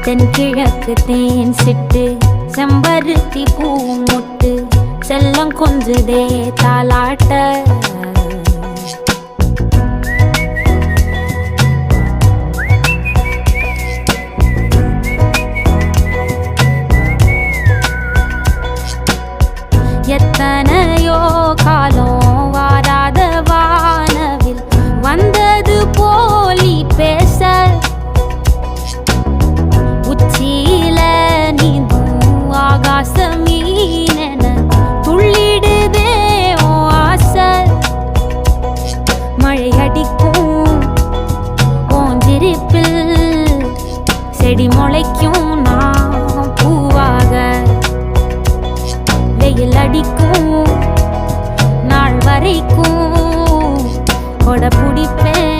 தென்கிழக்கு தேன் சிட்டு செம்பருத்தி பூ முட்டு செல்லம் கொஞ்சுதே தாலாட்ட எத்தனையோ காலம் வாராத வானவில் வந்தது போலி பேச உச்சியில நீந்தும் ஆகாச மீனென துள்ளிடுதே ஓ ஆசை மழை அடிக்கும் ஓஞ்சிருப்பில் செடி முளைக்கும் நான் பூவாக வெயில் அடிக்கும் நாள் வரைக்கும் கொடை பிடிப்பேன்